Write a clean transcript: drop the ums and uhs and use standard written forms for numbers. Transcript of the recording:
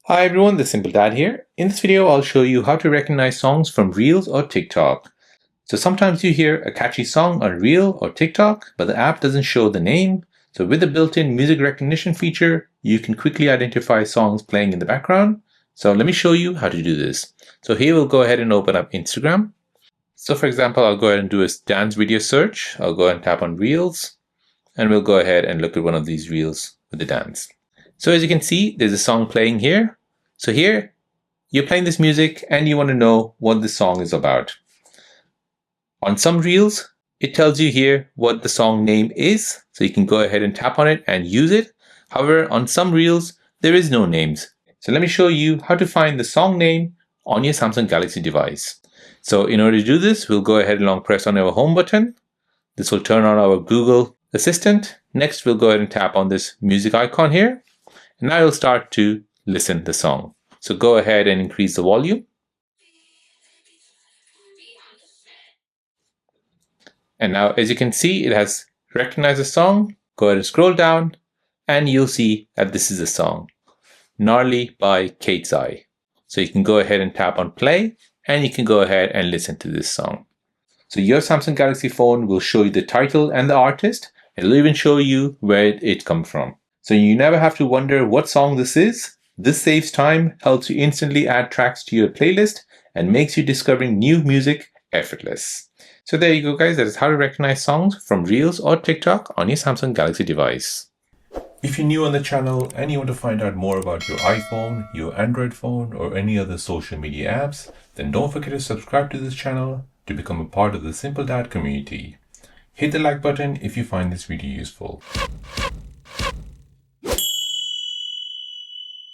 Hi everyone, the Simple Dad here. In this video, I'll show you how to recognize songs from Reels or TikTok. So sometimes you hear a catchy song on Reel or TikTok, but the app doesn't show the name. So with the built-in music recognition feature, you can quickly identify songs playing in the background. So let me show you how to do this. So here we'll go ahead and open up Instagram. So for example, I'll go ahead and do a dance video search. I'll go ahead and tap on Reels, and we'll go ahead and look at one of these Reels with the dance. So as you can see, there's a song playing here. So here, you're playing this music and you want to know what the song is about. On some Reels, it tells you here what the song name is. So you can go ahead and tap on it and use it. However, on some Reels, there is no names. So let me show you how to find the song name on your Samsung Galaxy device. So in order to do this, we'll go ahead and long press on our home button. This will turn on our Google Assistant. Next, we'll go ahead and tap on this music icon here. And now you'll start to listen to the song. So go ahead and increase the volume. And now as you can see, it has recognized the song. Go ahead and scroll down and you'll see that this is the song, Gnarly by Kate's Eye. So you can go ahead and tap on play and you can go ahead and listen to this song. So your Samsung Galaxy phone will show you the title and the artist. It'll even show you where it comes from. So you never have to wonder what song this is. This saves time, helps you instantly add tracks to your playlist, and makes you discovering new music effortless. So there you go guys, that is how to recognize songs from Reels or TikTok on your Samsung Galaxy device. If you're new on the channel and you want to find out more about your iPhone, your Android phone, or any other social media apps, then don't forget to subscribe to this channel to become a part of the Simple Dad community. Hit the like button if you find this video useful.